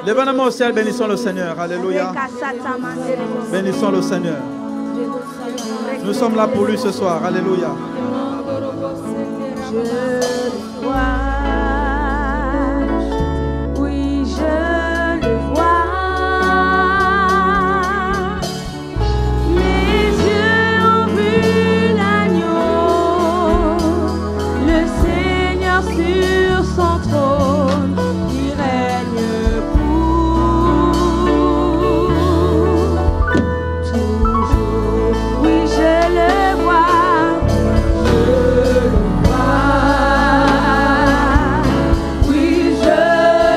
Levons-nous au ciel, bénissons le Seigneur. Alléluia. Bénissons le Seigneur. Nous sommes là pour lui ce soir. Alléluia. Je le vois. Oui, je le vois. Mes yeux ont vu l'agneau, le Seigneur sur son trône, il règne pour toujours. Oui, je le vois. Je le vois. Oui, je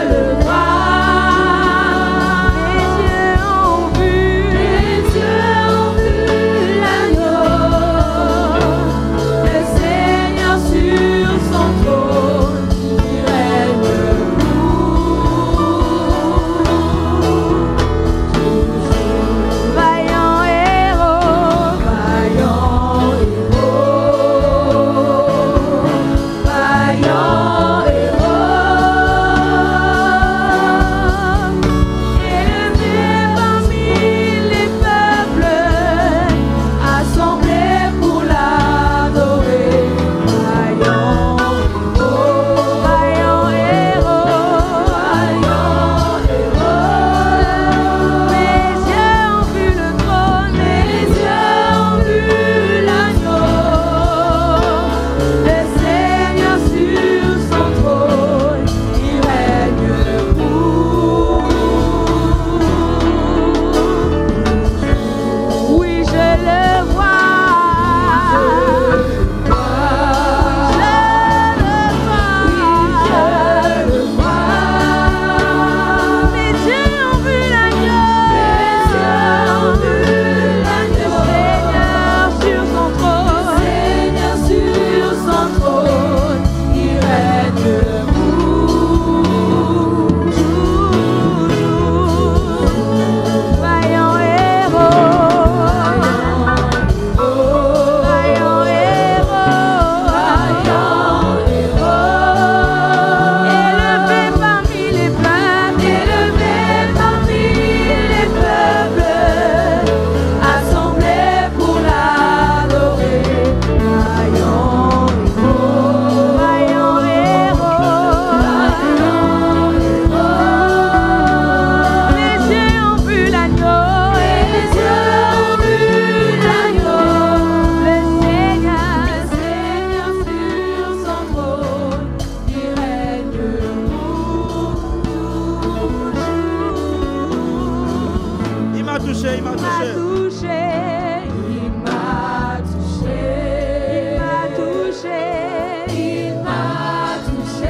le vois. Mes yeux ont vu l'agneau, le Seigneur sur son trône, il règne toujours. Vaillant héros, vaillant élevé parmi les peuples, assemblés pour l'adorer. Vaillant héros, mes yeux ont vu le trône, mes yeux ont vu l'agneau, le Seigneur sur son trône, il règne pour. Oui, je le vois. Mes yeux ont vu l'agneau, le Seigneur sur son trône, il règne toujours. Vaillant héros, élevé parmi les peuples, assemblés pour l'adorer. Vaillant héros, mes yeux ont vu l'agneau, le Seigneur sur son trône, il règne toujours. Il m'a touché, il m'a touché. Il m'a touché.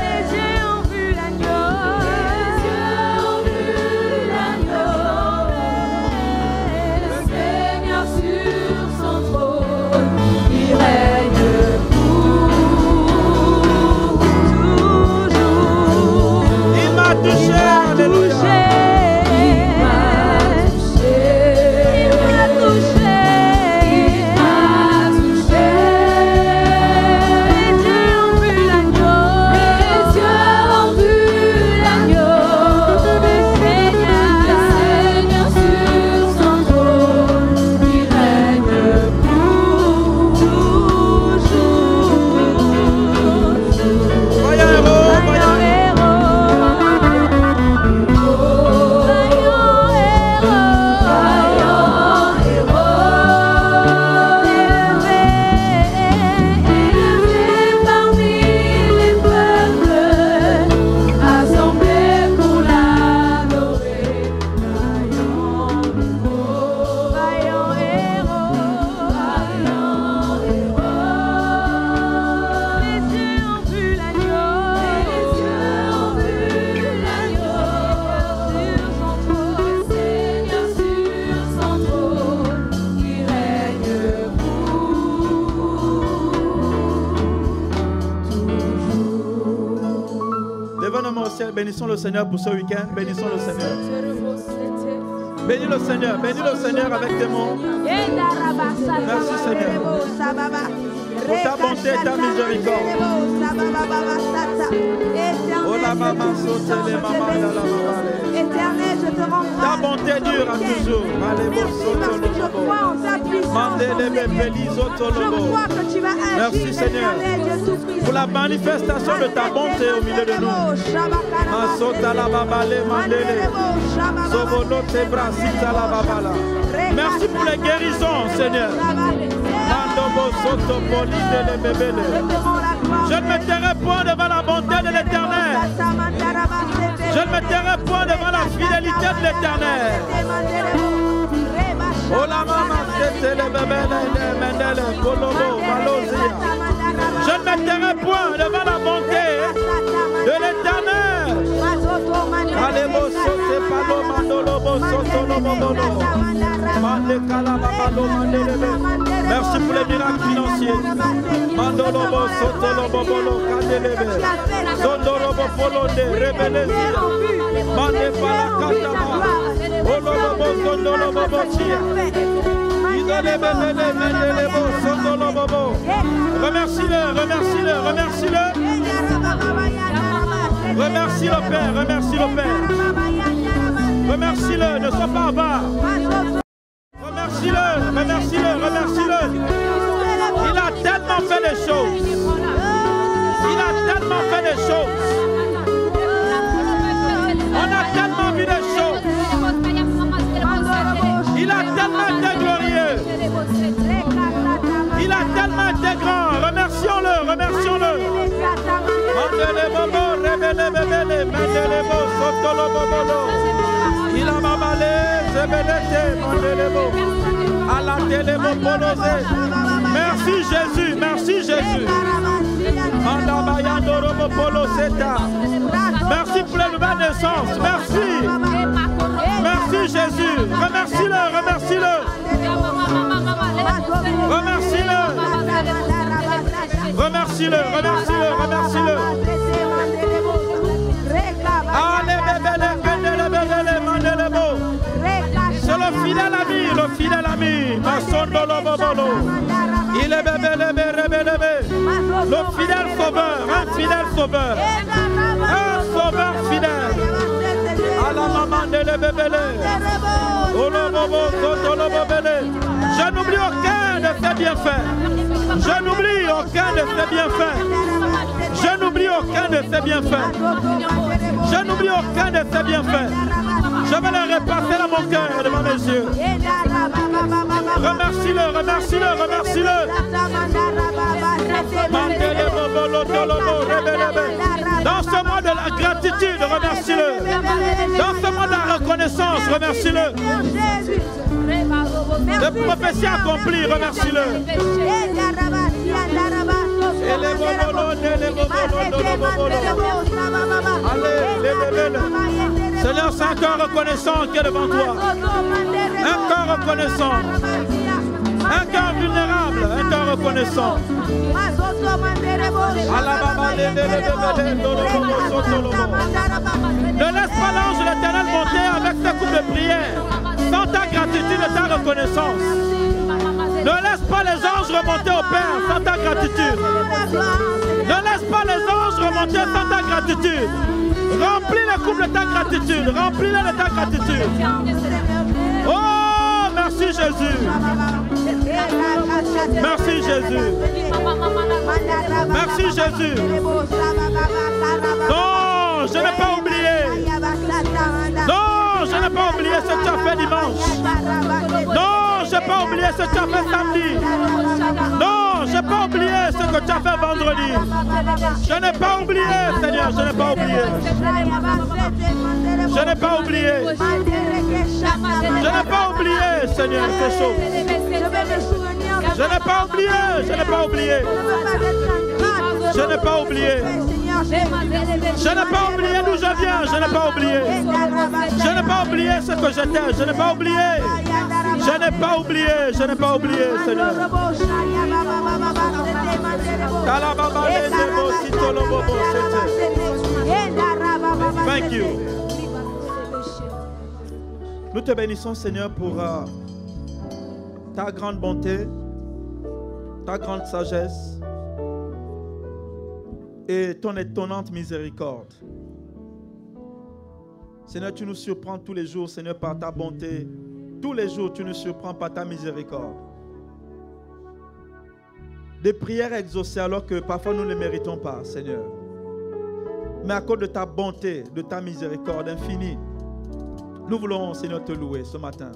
Mes yeux ont vu l'agneau, le Seigneur sur son trône, il règne pour toujours. Il m'a touché. Alléluia. Bénissons le Seigneur pour ce week-end. Bénissons le Seigneur. Bénis le Seigneur avec tes mots. Merci Seigneur. Pour ta bonté et ta miséricorde. Éternel, je te rends grâce. Ta bonté dure à toujours. Parce que je crois en ta puissance. Je crois que tu vas agir. Merci Seigneur pour la manifestation de ta bonté au milieu de nous. Merci pour les guérisons, Seigneur. Je ne me tairai point devant la bonté de l'Éternel. Je ne me tairai point devant la fidélité de l'Éternel. Je ne me tairai point devant la bonté de l'Éternel. Merci pour les miracles financiers. Remercie-le, remercie-le, remercie-le. Remercie le Père, remercie le Père. Remercie-le, ne sois pas avare. Remercie-le, remercie-le, remercie-le. Il a tellement fait des choses. Il a tellement fait des choses. On a tellement vu des choses. Il a tellement été glorieux. Il a tellement été grand. Remercions-le, remercions-le. Il a mamalé, merci Jésus, merci Jésus. Merci pour la nouvelle naissance, merci. Merci Jésus, remercie-le, remercie-le. Remercie-le. Remercie-le, remercie-le, remercie-le. C'est le fidèle ami, le fidèle ami. Il est bébé, le fidèle sauveur, un fidèle sauveur. Un sauveur fidèle. À la maman de l'ébébélé. Je n'oublie aucun de ses bienfaits. Je n'oublie aucun de ses bienfaits. Je n'oublie aucun de ses bienfaits. Je n'oublie aucun de ses bienfaits. Je vais le repasser dans mon cœur devant mes yeux. Remercie-le, remercie-le, remercie-le. Dans ce mois de la gratitude, remercie-le. Dans ce mois de la reconnaissance, remercie-le. De prophéties accomplies, remercie-le. Seigneur, c'est un cœur reconnaissant qui est devant toi. Un cœur reconnaissant. Un cœur vulnérable, un cœur reconnaissant. Ne laisse pas l'ange de l'Éternel monter avec ta coupe de prière sans ta gratitude et ta reconnaissance. Ne laisse pas les anges remonter au Père sans ta gratitude. Ne laisse pas les anges remonter sans ta gratitude. Remplis les coupes de ta gratitude. Remplis-les de ta gratitude. Oh, merci Jésus. Merci Jésus. Merci Jésus. Non, je n'ai pas oublié. Non, je n'ai pas oublié ce que tu as fait dimanche. Non, je n'ai pas oublié ce que tu as fait samedi. Non, je n'ai pas oublié ce que tu as fait vendredi. Je n'ai pas oublié, Seigneur, je n'ai pas oublié. Je n'ai pas oublié. Je n'ai pas oublié, Seigneur, ces choses. Je n'ai pas oublié, je n'ai pas oublié. Je n'ai pas oublié. Je n'ai pas oublié d'où je viens, je n'ai pas oublié. Je n'ai pas oublié ce que j'étais, je n'ai pas oublié. Je n'ai pas oublié, je n'ai pas oublié, Seigneur. Thank you. Nous te bénissons, Seigneur, pour ta grande bonté, ta grande sagesse et ton étonnante miséricorde. Seigneur, tu nous surprends tous les jours, Seigneur, par ta bonté. Tous les jours, tu nous surprends par ta miséricorde. Des prières exaucées alors que parfois nous ne méritons pas, Seigneur. Mais à cause de ta bonté, de ta miséricorde infinie, nous voulons, Seigneur, te louer ce matin.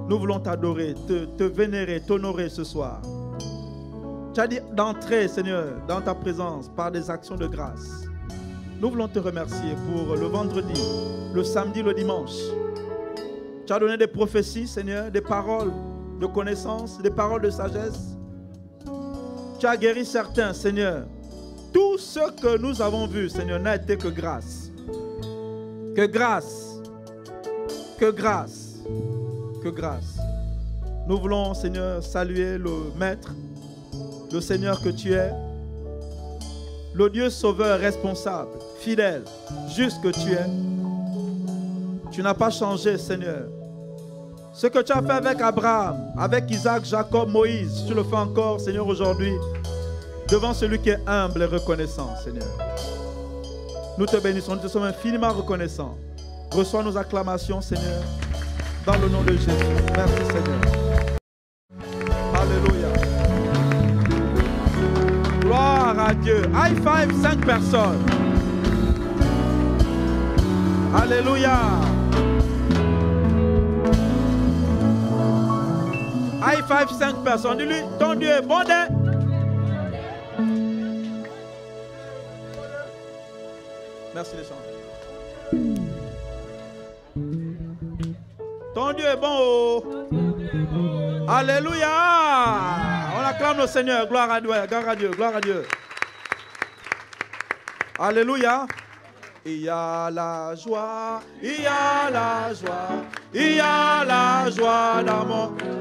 Nous voulons t'adorer, te vénérer, t'honorer ce soir. Tu as dit d'entrer, Seigneur, dans ta présence par des actions de grâce. Nous voulons te remercier pour le vendredi, le samedi, le dimanche. Tu as donné des prophéties, Seigneur, des paroles de connaissance, des paroles de sagesse. Tu as guéri certains, Seigneur. Tout ce que nous avons vu, Seigneur, n'a été que grâce. Que grâce. Que grâce. Que grâce. Nous voulons, Seigneur, saluer le Maître, le Seigneur que tu es, le Dieu sauveur responsable, fidèle, juste que tu es. Tu n'as pas changé, Seigneur. Ce que tu as fait avec Abraham, avec Isaac, Jacob, Moïse, tu le fais encore, Seigneur, aujourd'hui, devant celui qui est humble et reconnaissant, Seigneur. Nous te bénissons, nous te sommes infiniment reconnaissants. Reçois nos acclamations, Seigneur, dans le nom de Jésus. Merci, Seigneur. Alléluia. Gloire à Dieu. High five 5 personnes. Alléluia. High five 5 personnes. Dis-lui, ton Dieu est bon. Merci les chants. Ton Dieu est bon. Oh. Alléluia. On acclame le Seigneur. Gloire à Dieu. Gloire à Dieu. Gloire à Dieu. Alléluia. Il y a la joie. Il y a la joie. Il y a la joie dans mon cœur.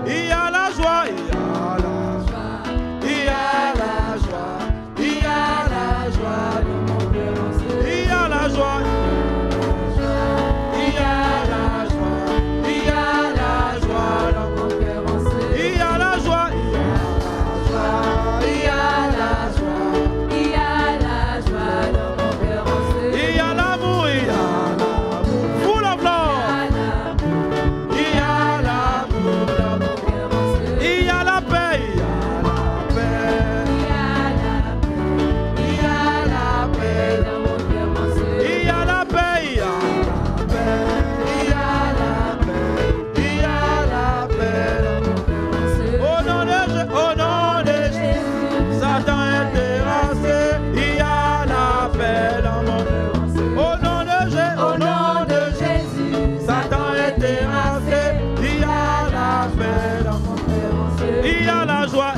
Il y a la joie. Il y a la joie. Il y a la joie. Il y a la joie dans mon cœur. Il y a la joie. Il y a la joie. Il y a la joie dans mon cœur. Il y a la joie. Il y a la joie. Il y a la joie dans mon cœur. Il y a l'amour. Il y a l'amour. Full of love. Il y a l'amour dans mon cœur. Il y a la paix. Il y a la paix. Il y a la paix dans mon cœur. Il y a la paix. Il y a la paix. Il y a la paix dans mon cœur. Au nom de Jésus, Satan est terrassé. Il y a la paix dans mon cœur. Au nom de Jésus, Satan est terrassé. Il y a la paix dans mon cœur. Il y a la joie.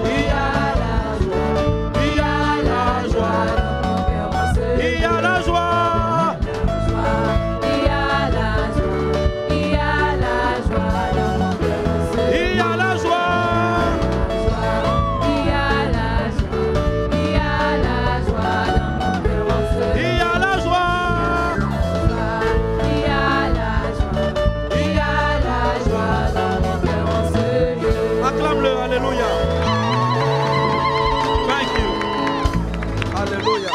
Il y a la joie. Il y a la joie dans mon cœur. Il y a la joie. Il y a la joie. Il y a la joie dans mon cœur. Il y a la joie. Il y a la joie. Il y a la joie dans mon cœur. Il y a la joie. Il y a la joie. Il y a la joie dans mon cœur. Acclame-le, alléluia. Thank you. Alléluia.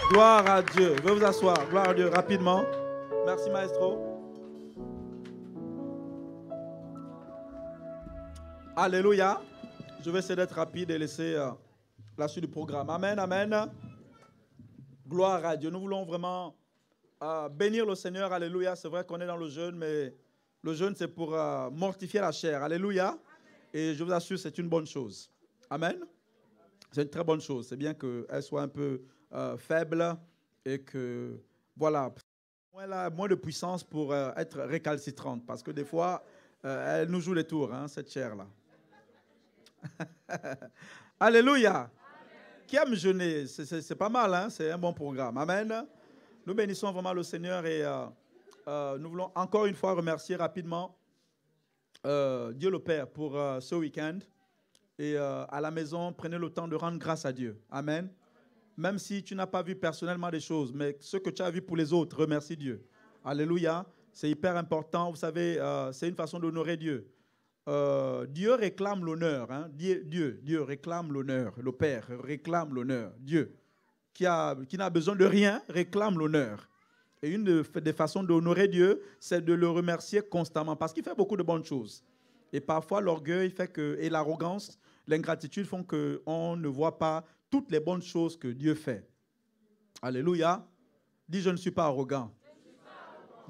Gloire à Dieu. Veuillez vous asseoir. Gloire à Dieu. Rapidement. Merci, maestro. Alléluia. Je vais essayer d'être rapide et laisser la suite du programme. Amen, amen. Gloire à Dieu. Nous voulons vraiment bénir le Seigneur. Alléluia. C'est vrai qu'on est dans le jeûne, mais le jeûne, c'est pour mortifier la chair. Alléluia. Et je vous assure, c'est une bonne chose. Amen. C'est une très bonne chose. C'est bien qu'elle soit un peu faible et que, voilà, elle a moins de puissance pour être récalcitrante. Parce que des fois, elle nous joue les tours, hein, cette chair-là. Alléluia. Amen. Qui aime jeûner, c'est pas mal, hein? C'est un bon programme. Amen. Nous bénissons vraiment le Seigneur et nous voulons encore une fois remercier rapidement Dieu le Père pour ce week-end. Et à la maison, prenez le temps de rendre grâce à Dieu. Amen. Même si tu n'as pas vu personnellement des choses, mais ce que tu as vu pour les autres, remercie Dieu. Alléluia. C'est hyper important. Vous savez, c'est une façon d'honorer Dieu. Dieu réclame l'honneur. Hein. Dieu réclame l'honneur. Le Père réclame l'honneur. Dieu, qui n'a besoin de rien, réclame l'honneur. Et une des façons d'honorer Dieu, c'est de le remercier constamment parce qu'il fait beaucoup de bonnes choses. Et parfois, l'orgueil fait que, et l'arrogance, l'ingratitude font qu'on ne voit pas toutes les bonnes choses que Dieu fait. Alléluia. Dis, je ne suis pas arrogant.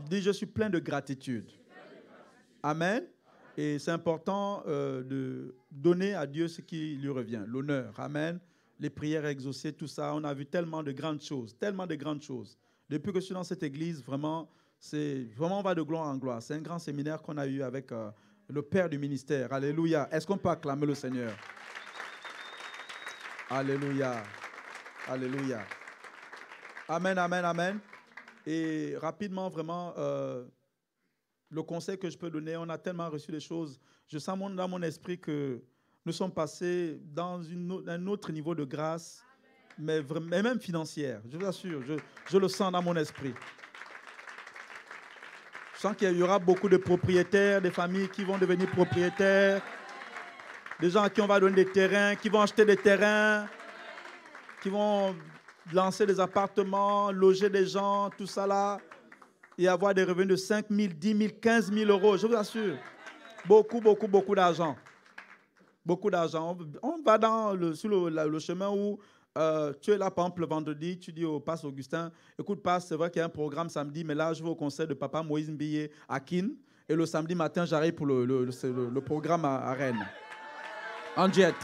Dis, je suis plein de gratitude. Amen. Et c'est important de donner à Dieu ce qui lui revient, l'honneur. Amen. Les prières exaucées, tout ça. On a vu tellement de grandes choses, tellement de grandes choses. Depuis que je suis dans cette église, vraiment, on va de gloire en gloire. C'est un grand séminaire qu'on a eu avec le Père du ministère. Alléluia. Est-ce qu'on peut acclamer le Seigneur? Alléluia. Alléluia. Amen, amen, amen. Et rapidement, vraiment, le conseil que je peux donner, on a tellement reçu des choses. Je sens dans mon esprit que nous sommes passés dans un autre niveau de grâce, mais même financière. Je vous assure, je le sens dans mon esprit. Je sens qu'il y aura beaucoup de propriétaires, des familles qui vont devenir propriétaires, des gens à qui on va donner des terrains, qui vont acheter des terrains, qui vont lancer des appartements, loger des gens, tout ça là, et avoir des revenus de 5 000, 10 000, 15 000 euros. Je vous assure. Beaucoup, beaucoup, beaucoup d'argent. Beaucoup d'argent. On va sur le chemin où tu es là, par exemple, le vendredi, tu dis au pasteur Augustin, écoute, pasteur, c'est vrai qu'il y a un programme samedi, mais là, je vais au concert de papa Moïse Mbiyé à Kin, et le samedi matin, j'arrive pour le programme à Rennes. En jet.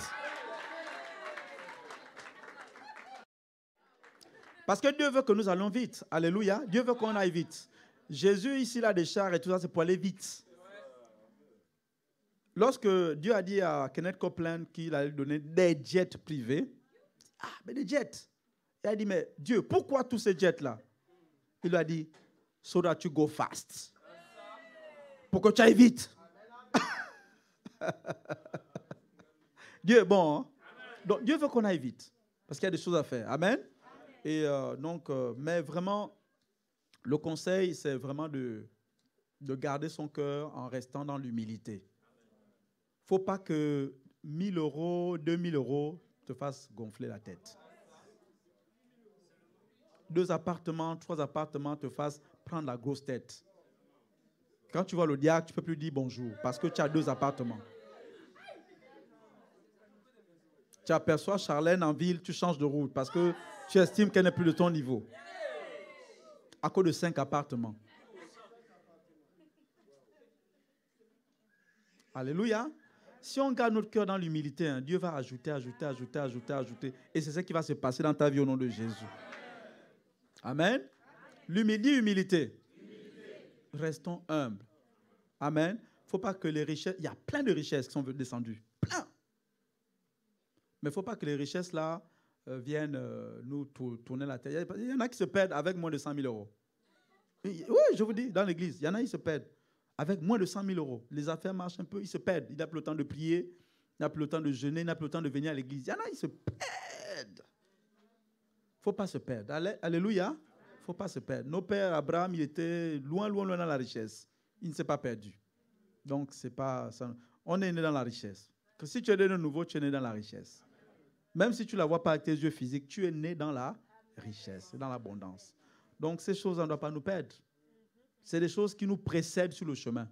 Parce que Dieu veut que nous allions vite. Alléluia. Dieu veut qu'on aille vite. Jésus, ici, il a des chars et tout ça, c'est pour aller vite. Lorsque Dieu a dit à Kenneth Copeland qu'il allait donner des jets privés, mais des jets. Il a dit, mais Dieu, pourquoi tous ces jets-là? Il lui a dit, so that you go fast. Pour que tu ailles vite. Dieu est bon. Hein? Donc, Dieu veut qu'on aille vite. Parce qu'il y a des choses à faire. Amen. Et mais vraiment, le conseil, c'est vraiment de garder son cœur en restant dans l'humilité. Il ne faut pas que 1 000 euros, 2 000 euros te fassent gonfler la tête. 2 appartements, 3 appartements te fassent prendre la grosse tête. Quand tu vois le diacre, tu ne peux plus dire bonjour parce que tu as 2 appartements. Tu aperçois Charlène en ville, tu changes de route parce que tu estimes qu'elle n'est plus de ton niveau. À cause de 5 appartements. Alléluia. Si on garde notre cœur dans l'humilité, hein, Dieu va ajouter. Et c'est ce qui va se passer dans ta vie au nom de Jésus. Amen. Humilité. Restons humbles. Amen. Il ne faut pas que les richesses... Il y a plein de richesses qui sont descendues. Plein. Mais il ne faut pas que les richesses là viennent nous tourner la tête. Il y en a qui se perdent avec moins de 100 000 euros. Oui, je vous dis, dans l'église, il y en a qui se perdent. Avec moins de 100 000 euros, les affaires marchent un peu, ils se perdent. Il n'a plus le temps de prier, il n'a plus le temps de jeûner, il n'a plus le temps de venir à l'église. Il y en a qui se perdent. Il ne faut pas se perdre. Alléluia. Il ne faut pas se perdre. Nos pères, Abraham, il était loin dans la richesse. Il ne s'est pas perdu. Donc, c'est pas ça. On est né dans la richesse. Que si tu es né de nouveau, tu es né dans la richesse. Même si tu ne la vois pas avec tes yeux physiques, tu es né dans la richesse, dans l'abondance. Donc, ces choses, on ne doit pas nous perdre. C'est des choses qui nous précèdent sur le chemin.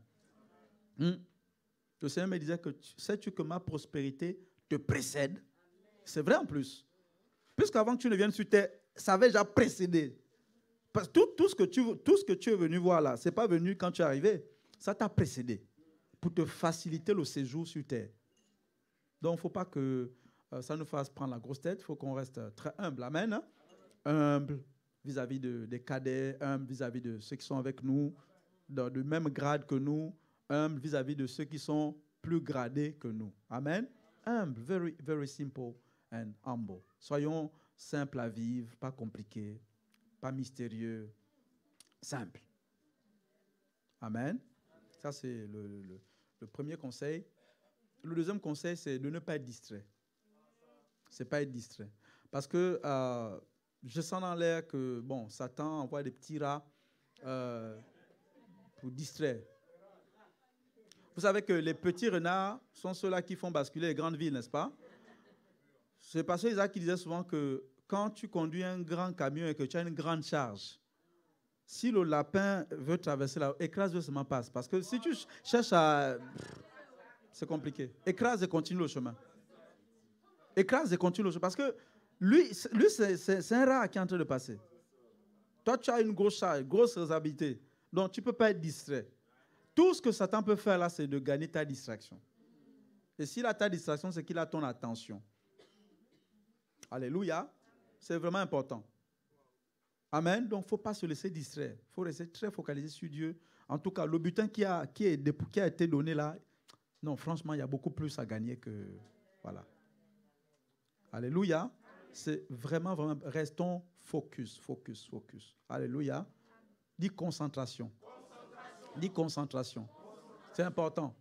Le Seigneur me disait que sais-tu que ma prospérité te précède? C'est vrai en plus. Puisqu'avant que tu ne viennes sur terre, ça avait déjà précédé. Parce que tout ce que tu es venu voir là, ce n'est pas venu quand tu es arrivé. Ça t'a précédé pour te faciliter le séjour sur terre. Donc, il ne faut pas que ça nous fasse prendre la grosse tête. Il faut qu'on reste très humble. Amen. Hein? Humble vis-à-vis des cadets, humble vis-à-vis de ceux qui sont avec nous, dans le même grade que nous, humble vis-à-vis de ceux qui sont plus gradés que nous. Amen. Humble, very, very simple and humble. Soyons simples à vivre, pas compliqués, pas mystérieux, simples. Amen. Ça, c'est le premier conseil. Le deuxième conseil, c'est de ne pas être distrait. C'est pas être distrait. Parce que je sens dans l'air que, bon, Satan envoie des petits rats pour distraire. Vous savez que les petits renards sont ceux-là qui font basculer les grandes villes, n'est-ce pas? C'est parce que Isaac qui disait souvent que quand tu conduis un grand camion et que tu as une grande charge, si le lapin veut traverser là, écrase le chemin passe. Parce que si tu cherches à... C'est compliqué. Écrase et continue le chemin. Écrase et continue le chemin. Parce que lui c'est un rat qui est en train de passer. Toi, tu as une grosse charge, grosse responsabilité. Donc, tu ne peux pas être distrait. Tout ce que Satan peut faire là, c'est de gagner ta distraction. Et s'il a ta distraction, c'est qu'il a ton attention. Alléluia. C'est vraiment important. Amen. Donc, il ne faut pas se laisser distraire. Il faut rester très focalisé sur Dieu. En tout cas, le butin qui a été donné là, non, franchement, il y a beaucoup plus à gagner que... Voilà. Alléluia. C'est vraiment, restons focus. Alléluia. Dis concentration. Dis concentration. C'est important.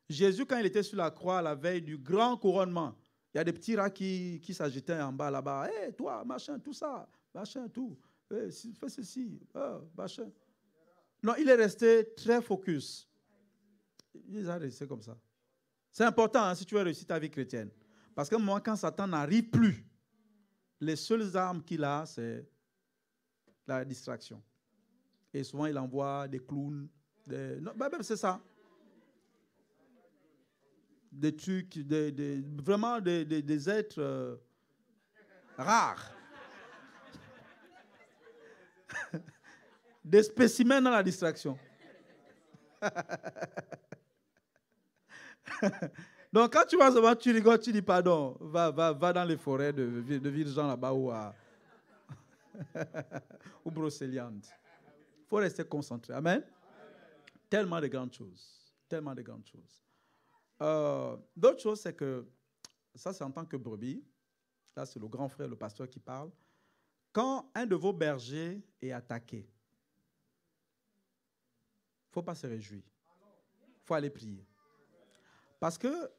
Jésus, quand il était sur la croix à la veille du grand couronnement, il y a des petits rats qui s'agitaient en bas là-bas. « Hé, toi, machin, tout ça, machin, tout. Hey, fais ceci, machin. » Non, il est resté très focus. Il a resté comme ça. C'est important hein, si tu veux réussir ta vie chrétienne. Parce que moi, quand Satan n'arrive plus, les seules armes qu'il a, c'est la distraction. Et souvent, il envoie des clowns. Non, même c'est ça. Des trucs, vraiment des êtres rares. Des spécimens dans la distraction. Donc, quand tu vas savoir, tu rigoles, tu dis pardon, va dans les forêts de Villejean là-bas ou Brocéliande. Il faut rester concentré. Amen. Tellement de grandes choses. Tellement de grandes choses. D'autres choses, c'est que, ça c'est en tant que brebis, là c'est le grand frère, le pasteur qui parle, quand un de vos bergers est attaqué, il ne faut pas se réjouir. Il faut aller prier. Parce que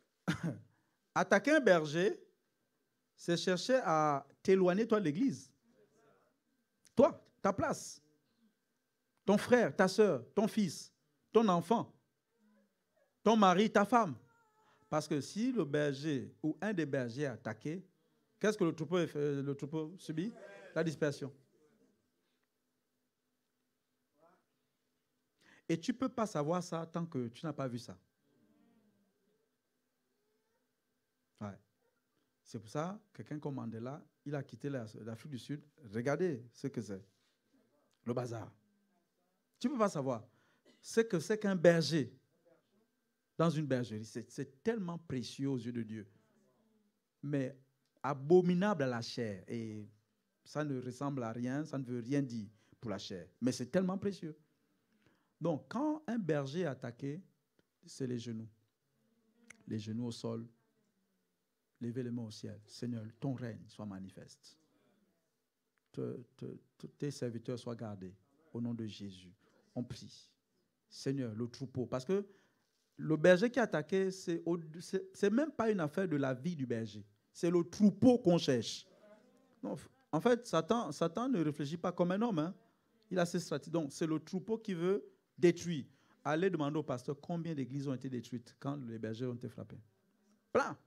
attaquer un berger, c'est chercher à t'éloigner, toi, de l'église. Toi, ta place. Ton frère, ta soeur, ton fils, ton enfant, ton mari, ta femme. Parce que si le berger ou un des bergers est attaqué, qu'est-ce que le troupeau subit? La dispersion. Et tu ne peux pas savoir ça tant que tu n'as pas vu ça. Ouais. C'est pour ça que quelqu'un comme Mandela, il a quitté l'Afrique du Sud. Regardez ce que c'est. Le bazar. Tu ne peux pas savoir ce que c'est qu'un berger dans une bergerie. C'est tellement précieux aux yeux de Dieu. Mais abominable à la chair. Et ça ne ressemble à rien, ça ne veut rien dire pour la chair. Mais c'est tellement précieux. Donc, quand un berger est attaqué, c'est les genoux. Les genoux au sol. Levez les mains au ciel. Seigneur, ton règne soit manifeste. Tes serviteurs soient gardés. Au nom de Jésus. On prie. Seigneur, le troupeau. Parce que le berger qui est attaqué, c'est même pas une affaire de la vie du berger. C'est le troupeau qu'on cherche. Non, en fait, Satan ne réfléchit pas comme un homme. Hein. Il a ses stratégies. Donc, c'est le troupeau qui veut détruire. Allez demander au pasteur combien d'églises ont été détruites quand les bergers ont été frappés. Plein.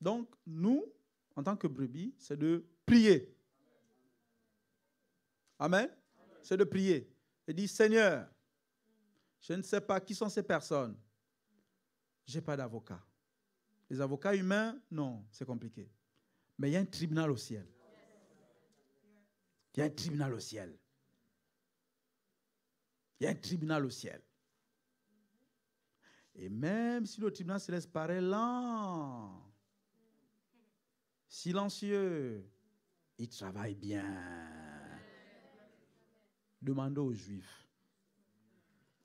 Donc, nous, en tant que brebis, c'est de prier. Amen. C'est de prier. Et dire, Seigneur, je ne sais pas qui sont ces personnes. Je n'ai pas d'avocat. Les avocats humains, non, c'est compliqué. Mais il y a un tribunal au ciel. Il y a un tribunal au ciel. Il y a un tribunal au ciel. Et même si le tribunal céleste paraît lent, silencieux, il travaille bien. Demandez aux Juifs.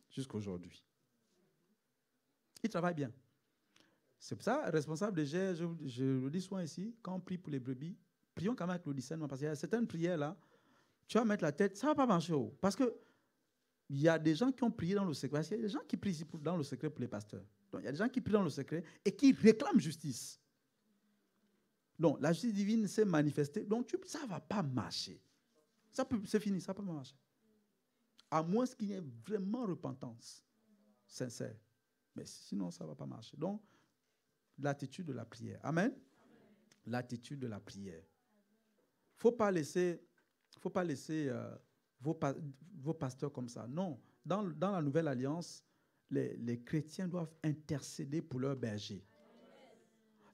Jusqu'aujourd'hui. Il travaille bien. C'est pour ça, responsable de GER, je le dis souvent ici, quand on prie pour les brebis, prions quand même avec le discernement, parce qu'il y a certaines prières là, tu vas mettre la tête, ça ne va pas marcher. Parce que il y a des gens qui ont prié dans le secret. Il y a des gens qui prient ici dans le secret pour les pasteurs. Donc, il y a des gens qui prient dans le secret et qui réclament justice. Donc, la justice divine s'est manifestée. Donc, ça ne va pas marcher. C'est fini, ça ne va pas marcher. À moins qu'il y ait vraiment repentance sincère. Mais sinon, ça ne va pas marcher. Donc, l'attitude de la prière. Amen. L'attitude de la prière. Il ne faut pas laisser vos pasteurs comme ça. Non. Dans la Nouvelle Alliance, les chrétiens doivent intercéder pour leurs bergers.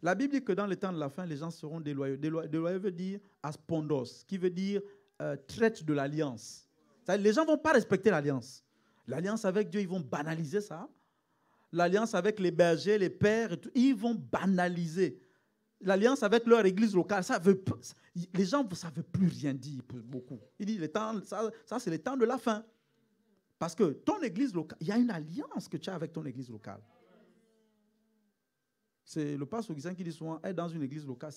La Bible dit que dans le temps de la fin, les gens seront déloyaux. Déloyaux veut dire aspondos, qui veut dire traite de l'alliance. Les gens ne vont pas respecter l'alliance. L'alliance avec Dieu, ils vont banaliser ça. L'alliance avec les bergers, les pères, et tout, ils vont banaliser. L'alliance avec leur église locale, les gens, ça ne veut plus rien dire pour beaucoup. Il dit, ça c'est le temps de la fin. Parce que ton église locale, il y a une alliance que tu as avec ton église locale. C'est le pasteur Augustin qui dit souvent, être dans une église locale,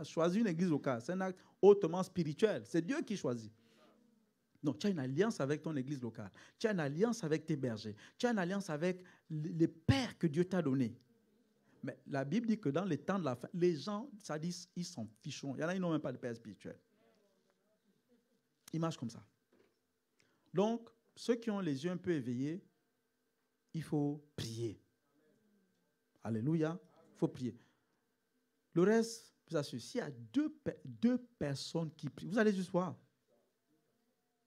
choisir une église locale, c'est un acte hautement spirituel. C'est Dieu qui choisit. Non, tu as une alliance avec ton église locale. Tu as une alliance avec tes bergers. Tu as une alliance avec les pères que Dieu t'a donnés. Mais la Bible dit que dans les temps de la fin, les gens, ça dit, ils s'en fichent. Il y en a, ils n'ont même pas de père spirituel. Ils marchent comme ça. Donc, ceux qui ont les yeux un peu éveillés, il faut prier. Alléluia. Il faut prier. Le reste, je vous assure, s'il y a deux personnes qui prient, vous allez juste voir.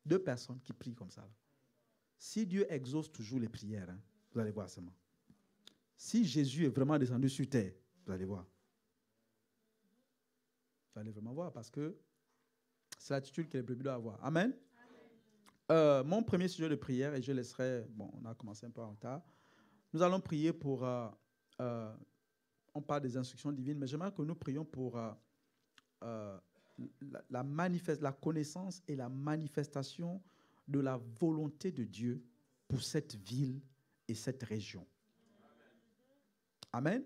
2 personnes qui prient comme ça. Si Dieu exauce toujours les prières, vous allez voir seulement. Si Jésus est vraiment descendu sur terre, vous allez voir. Vous allez vraiment voir parce que c'est l'attitude que les brebis doivent avoir. Amen. Mon premier sujet de prière, et je laisserai, bon, on a commencé un peu en retard. Nous allons prier pour, on parle des instructions divines, mais j'aimerais que nous prions pour la connaissance et la manifestation de la volonté de Dieu pour cette ville et cette région. Amen.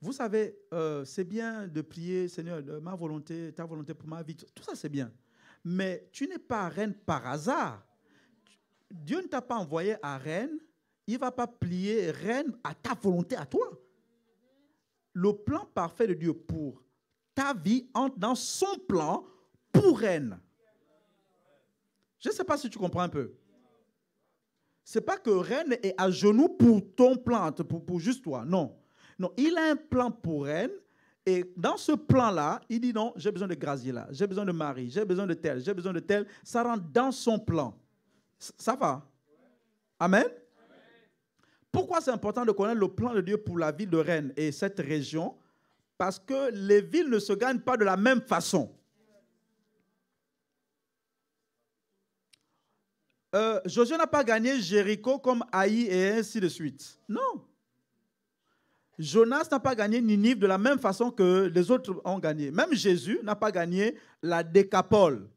Vous savez, c'est bien de prier, Seigneur, ma volonté, ta volonté pour ma vie, tout ça c'est bien. Mais tu n'es pas à Rennes par hasard. Dieu ne t'a pas envoyé à Rennes, il ne va pas plier Rennes à ta volonté, à toi. Le plan parfait de Dieu pour ta vie entre dans son plan pour Rennes. Je ne sais pas si tu comprends un peu. Ce n'est pas que Rennes est à genoux pour ton plan, pour juste toi. Non. Non, il a un plan pour Rennes. Et dans ce plan-là, il dit non, j'ai besoin de Graziella, j'ai besoin de Marie, j'ai besoin de tel, j'ai besoin de tel. Ça rentre dans son plan. Ça va? Amen? Pourquoi c'est important de connaître le plan de Dieu pour la ville de Rennes et cette région? Parce que les villes ne se gagnent pas de la même façon. Josué n'a pas gagné Jéricho comme Haï et ainsi de suite. Non. Jonas n'a pas gagné Ninive de la même façon que les autres ont gagné. Même Jésus n'a pas gagné la Décapole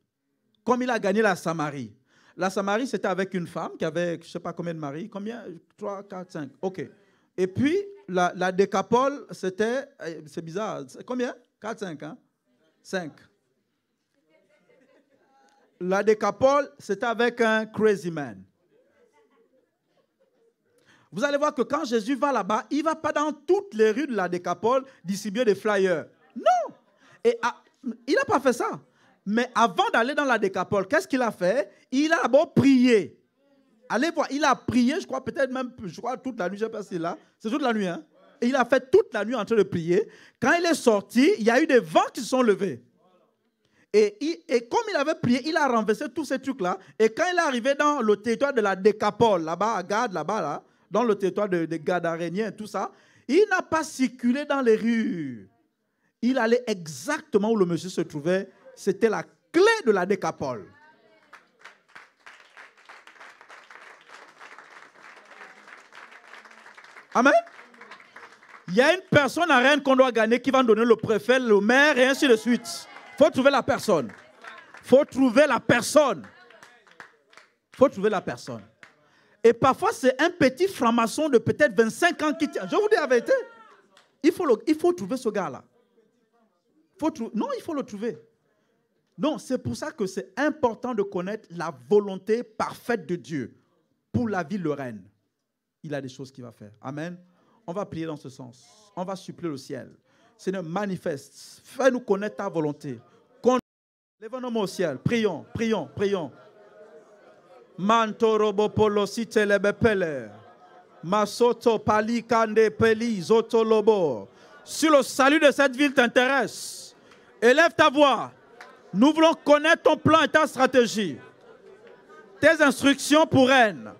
comme il a gagné la Samarie. La Samarie, c'était avec une femme qui avait, je ne sais pas combien de maris. Combien? 3, 4, 5. OK. Et puis, la Décapole, c'était, c'est bizarre, combien? 4, 5, hein? 5. La Décapole, c'était avec un crazy man. Vous allez voir que quand Jésus va là-bas, il ne va pas dans toutes les rues de la Décapole distribuer des flyers. Non. Et il n'a pas fait ça. Mais avant d'aller dans la Décapole, qu'est-ce qu'il a fait? Il a d'abord prié. Allez voir, il a prié, je crois peut-être même, toute la nuit, je ne sais pas si c'est là. C'est toute la nuit, hein? Et il a fait toute la nuit en train de prier. Quand il est sorti, il y a eu des vents qui se sont levés. Et comme il avait prié, il a renversé tous ces trucs-là. Et quand il est arrivé dans le territoire de la Décapole, là-bas, à Gad, là-bas, là, dans le territoire de Gadaréniens, tout ça, il n'a pas circulé dans les rues. Il allait exactement où le monsieur se trouvait. C'était la clé de la Décapole. Amen. Il y a une personne à Rennes qu'on doit gagner qui va donner le préfet, le maire et ainsi de suite. Il faut trouver la personne. Il faut trouver la personne. Il faut trouver la personne. Et parfois, c'est un petit franc-maçon de peut-être 25 ans qui tient. Je vous dis la vérité. Il faut trouver ce gars-là. Non, il faut le trouver. Non, c'est pour ça que c'est important de connaître la volonté parfaite de Dieu pour la ville de Rennes. Il a des choses qu'il va faire. Amen. On va prier dans ce sens. On va supplier le ciel. Seigneur, manifeste. Fais-nous connaître ta volonté. Lève-nous au ciel. Prions, prions, prions. Mantorobo polo site lebepele. Masoto pali kande peli zotolobo. Si le salut de cette ville t'intéresse, élève ta voix. Nous voulons connaître ton plan et ta stratégie. Tes instructions pour Rennes,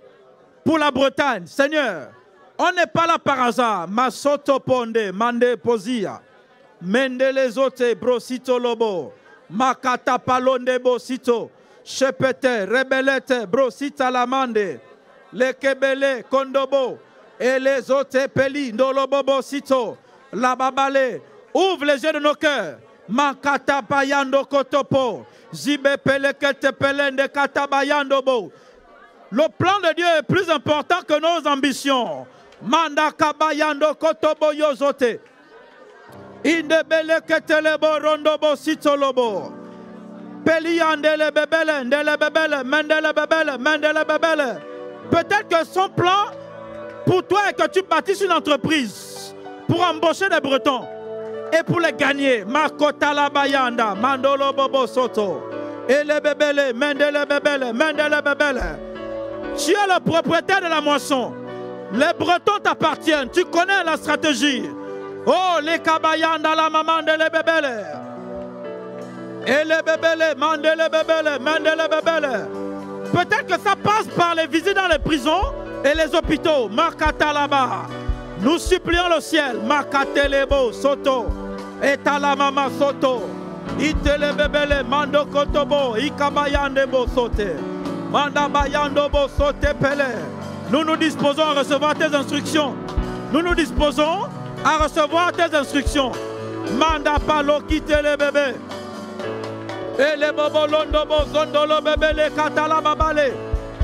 pour la Bretagne. Seigneur, on n'est pas là par hasard. Masoto ponde, mande pozia. Mendele zote brosito lobo. Makata palonde bosito. Chepete, rebelete, brosita lamande. Le kebele, kondobo. Et les autres peli, ndolobo bosito. La babale. Ouvre les yeux de nos cœurs. Makata bayando kotopo. Zibe pelekete pelende katabayando bo. Le plan de Dieu est plus important que nos ambitions. Manda kabayando kotobo yozote. Inde belekete lebo rondobo sitolobo. Peli andele bebele, ndele bebele, mendele bebele, mendele bebele. Peut-être que son plan pour toi est que tu bâtisses une entreprise pour embaucher des Bretons et pour les gagner. Makota la bayanda, mandolo bobo soto. Et les bébélés, mendele bébélé, mendele bébélé. Tu es le propriétaire de la moisson. Les Bretons t'appartiennent. Tu connais la stratégie. Oh, les kabayanda, la maman de les bébélés. Et les bébélés, mandele bébélé, mendele bébélé. Peut-être que ça passe par les visites dans les prisons et les hôpitaux. Makata là-bas. Nous supplions le ciel. Makatelebo soto. Et talamama soto. Itele bebele mando kotobo. Ikabayande bo sote. Manda bayando bo sote pele. Nous nous disposons à recevoir tes instructions. Nous nous disposons à recevoir tes instructions. Manda palo kitele bébé. Et les bobo londo bo zondolo bebele katala babale.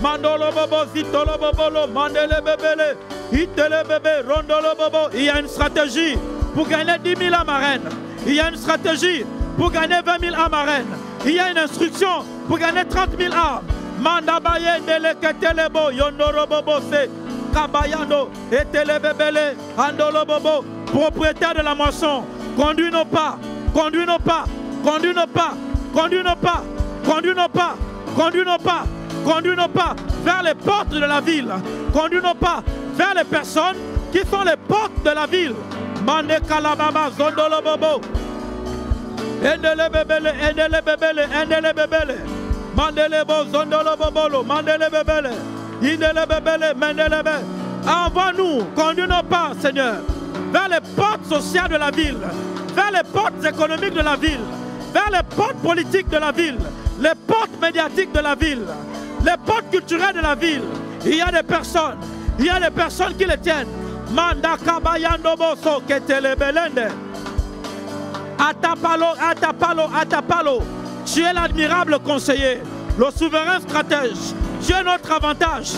Mandolo bobo zitolo bobolo. Mandele bebele. Itele bébé rondolo bobo. Il y a une stratégie pour gagner 10 000 âmes à Rennes. Il y a une stratégie pour gagner 20 000 âmes à Rennes. Il y a une instruction pour gagner 30 000 âmes. Manda baye ndele ketelebo yondoro bobo se kabayando etele bebele andolo bobo. Propriétaire de la moisson, conduis nos pas, conduis nos pas, conduis nos pas, conduis nos pas, conduis nos pas, conduis nos pas, conduis nos pas vers les portes de la ville. Conduis nos pas vers les personnes qui sont les portes de la ville. Mande kalababa zondolo bobo. Endele bebele, endele bebele, endele bebele. Mandele bo zondolo bobolo, mandele bebele. Indele bebele, mendele bebele. Envoie-nous, conduis nos pas, Seigneur, vers les portes sociales de la ville, vers les portes économiques de la ville, vers les portes politiques de la ville, les portes médiatiques de la ville, les portes culturelles de la ville. Il y a des personnes qui les tiennent. Manda kabayando boso ketele belende. Atapalo, atapalo, atapalo. Tu es l'admirable conseiller, le souverain stratège. Tu es notre avantage.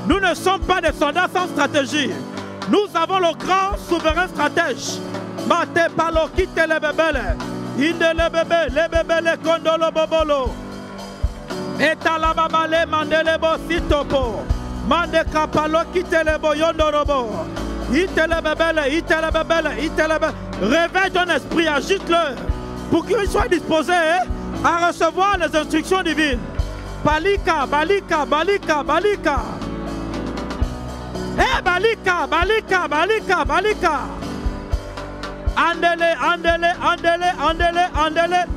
Nous ne sommes pas des soldats sans stratégie. Nous avons le grand souverain stratège. Mate palo kite le bebele. Inde le bebe, le bebe le kondolo bobolo. Eta la babale mandele bo sitopo. Mande kapalo kite le bo yondorobo. Ite le bebele, ite le bebele, ite le bebele. Réveille ton esprit, agite-le pour qu'il soit disposé à recevoir les instructions divines. Balika, balika, balika, balika. Eh, balika, balika, balika, balika. Andele, andele, andele, andele, andele.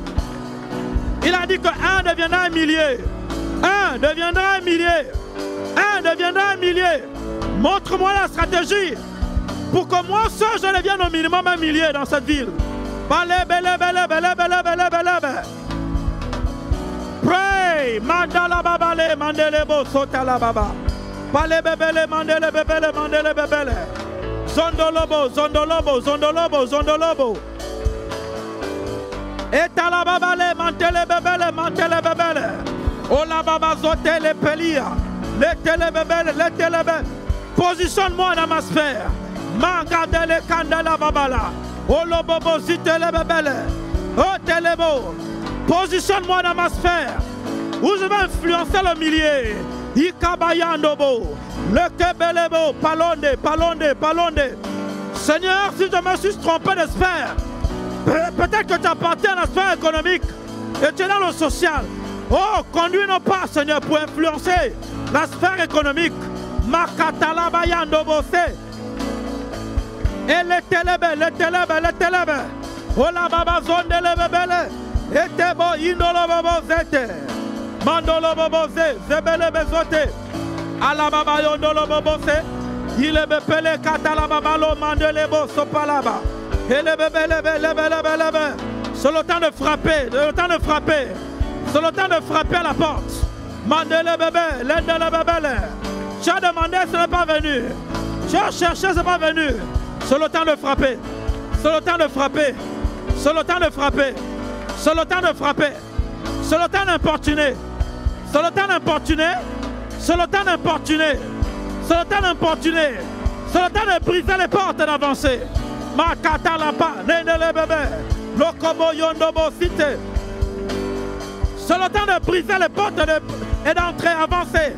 Il a dit que un deviendra un millier. Un deviendra un millier. Un deviendra un millier. Montre-moi la stratégie pour que moi seul je devienne au minimum un millier dans cette ville. Bale, bele, bele, bele, bele, bele, bele, bele. Pray. Mandala babale, mandele bo, sota la baba. Bale bebele, mandele bebele, mandele bebele. Zondolobo, zondolobo, zondolobo, zondolobo. Etala babale, mantele bebele, mantele bebele. Ola baba zote le pelia. Le tele bebele, le tele bebele. Positionne-moi dans ma sphère. Mangade le kandala babala. Olo bobo zitele bebele. Oh telebo. Positionne-moi dans ma sphère où je vais influencer le millier. Ikabayandobo. Le kebelebo. Palonde, palonde, palonde. Seigneur, si je me suis trompé de sphère, peut-être que tu appartiens à la sphère économique. Et tu es dans le social. Oh, conduis nos pas, Seigneur, pour influencer la sphère économique. Makatalabayando Bose. Et les télébes. Ola baba zonde le bebele. Ete bo indolo bobo zete. Mandolo bobo ze. Zebele bezote. Ala baba yondolo bobo se. Il est bepele katala baba lo mandele bo sopalaba. Et le bebele. C'est le temps de frapper. C'est le temps de frapper. C'est le temps de frapper à la porte. Mandele bébé. Lendele bebele. Tu as demandé, ce n'est pas venu. Tu as cherché, ce n'est pas venu. C'est le temps de frapper. C'est le temps de frapper. C'est le temps de frapper. C'est le temps de frapper. C'est le temps d'importuner. C'est le temps d'importuner. C'est le temps d'importuner. C'est le temps d'importuner. C'est le temps de briser les portes d'avancer. Makata lapa, nene bébé. Lokobo yondobo cité. C'est le temps de briser les portes et d'entrer, avancer.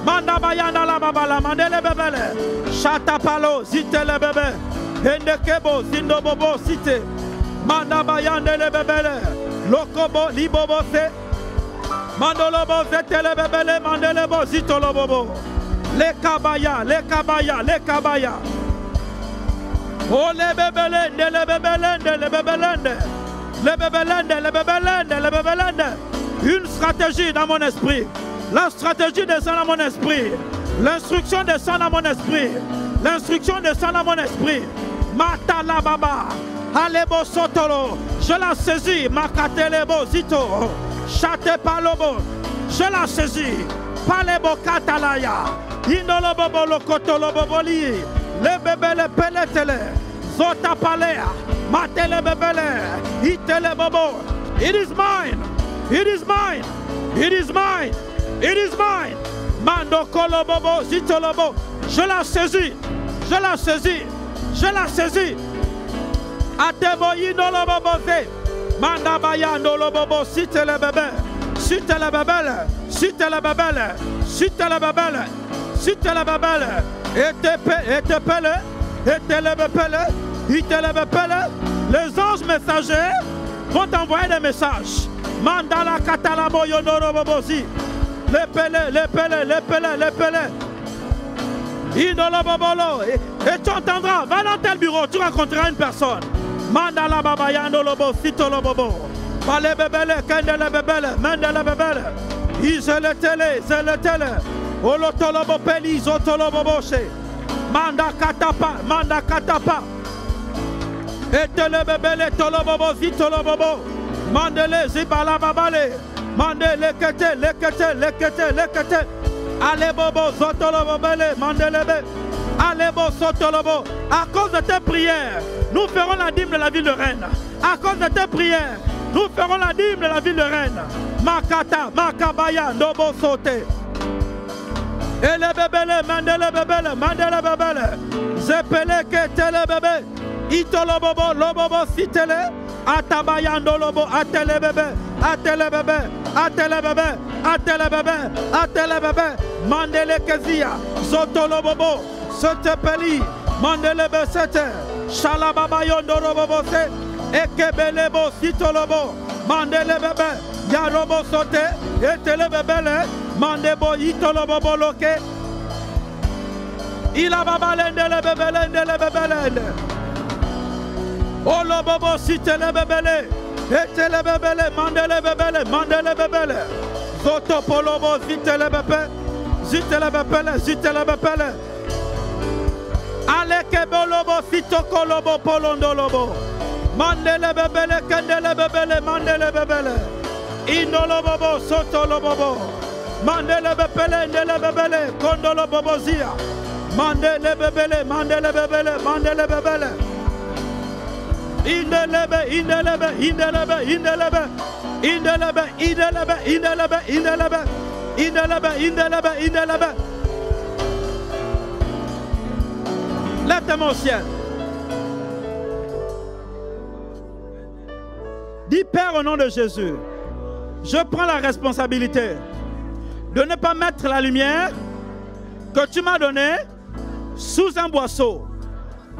Manda bayanda la babala, mandele bebele. Chata palo, zite le bébé. Endekebo, zindo bobo cité. Manda bayande le bebele. Lokobo, libobo se. Mandolobo zete le bebele, mandelebo, zito lo bobo. Les kabaya. Oh les bebelende. Une stratégie dans mon esprit. La stratégie descend dans mon esprit. L'instruction descend dans mon esprit. L'instruction descend dans mon esprit. Matala baba. Alebo sotolo. Je la saisis. Makatelebo zito. Chate palobo. Je la saisis. Palebo katalaya. Inolobobo lokotolo boboli. Le bebele peletele. Zota palea. Matele bebele. Itele bobo. It is mine. It is mine. It is mine. It is mine. Mando kolobobo zitolobo. Je la saisis. Je la saisis. Je la saisis. Atebo inolobobo ze. Manda bayando lobobo sitele bebe. Sitele bebele. Sitele bebele. Sitele bebele. Sitele bebele. Etepele. Etele bebele. Itele bebele. Les anges messagers vont envoyer des messages. Mandala katalabo yonoro bobozi. Les pele. Indolo bobolo. Et tu entendras, va dans tel bureau, tu rencontreras une personne. Mandala baba yandolo bo sitolo bobo. Pale bebele, kendele bebele, mendele bebele. Izele tele. Olotolo bo peli, zotolo boboshe. Manda katapa. Etele bebele, tolo bobo, zitolo bobo. Mandele zibala babale. Mandele lekete. Allez bobo, zotolo bobele, mandelebe. Allez bobo, sotolo bobo. À cause de tes prières, nous ferons la dîme de la ville de Rennes. À cause de tes prières, nous ferons la dîme de la ville de Rennes. Makata, makabaya, nobo sote. Et le bébé, mandele bebele. Zepele ketele bébé. Itolo bobo, lobobo sitele. Atabayando lobo, atele bébé. Mandele kezia. Zotolo bobo. Sotepeli. Mandele besete. Shalababa yondo robobo se. Ekebelebo sitolobo. Mandele bébé. Yarobo sote. Etele bebele. Mandebo itolobo loke. Ila babalende le bebelende. Olo bobo sitele bebele. Etele bebele. Mandele bebele. Zoto polobo zitele bebele. Aleke bolobo sitokolobo polondolobo. Mandele bebele kendele bebele mandele bebele. Indolo bobo sotolo bobo. Mandele bebele kondolo bobo zia. Mandele bebele. Indelebe. Lève tes mains au ciel. Dis Père au nom de Jésus, je prends la responsabilité de ne pas mettre la lumière que tu m'as donnée sous un boisseau.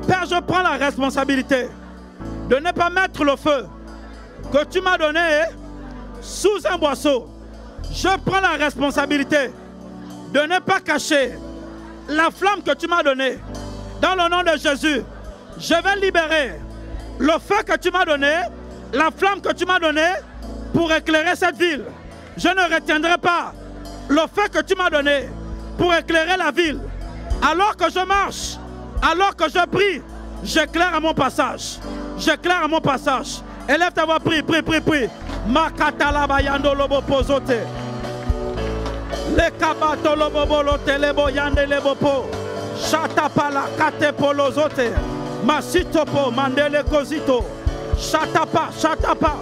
Père, je prends la responsabilité de ne pas mettre le feu que tu m'as donné sous un boisseau. Je prends la responsabilité de ne pas cacher la flamme que tu m'as donnée. Dans le nom de Jésus, je vais libérer le feu que tu m'as donné, la flamme que tu m'as donnée pour éclairer cette ville. Je ne retiendrai pas le feu que tu m'as donné pour éclairer la ville. Alors que je marche, alors que je prie, j'éclaire à mon passage. J'éclaire à mon passage. Élève ta voix, prie, prie, prie, prie. Makatala bayando lobo pozote. Le kabato lobo bolote lebo yande lebo po. Shatapala kate polozote. Masitopo mandele kozito. Shatapa, shatapa.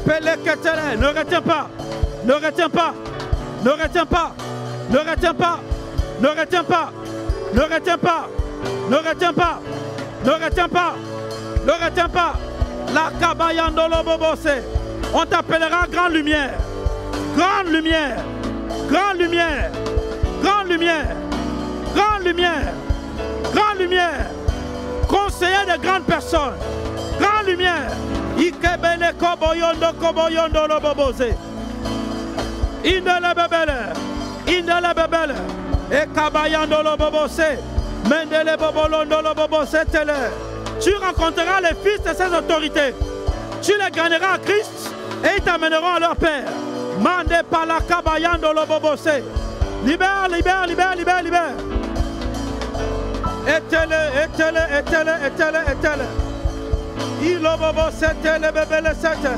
Peleketele, ne retiens pas. Ne retiens pas. Ne retiens pas. Ne retiens pas. Ne retiens pas. Ne retiens pas. Ne retiens pas. Ne retiens pas. Ne retiens pas. La kabayando lobobose. On t'appellera grande lumière. Grande lumière. Grande lumière. Grande lumière. Grande lumière. Grande lumière. Conseiller de grandes personnes. Grande lumière. Ikebele koboyondo koboyondo lobobose. Indele bebele. Indele bebele. Et kabayando lobobose. Mendele bobolondo lobobose tele. Tu rencontreras les fils de ces autorités. Tu les gagneras à Christ et ils t'amèneront à leur Père. Mande pala kabayando lobobose. Libère, libère, libère, libère, libère. Etele, etele, etele, etele, etele. Il lobobose tele bebele sete.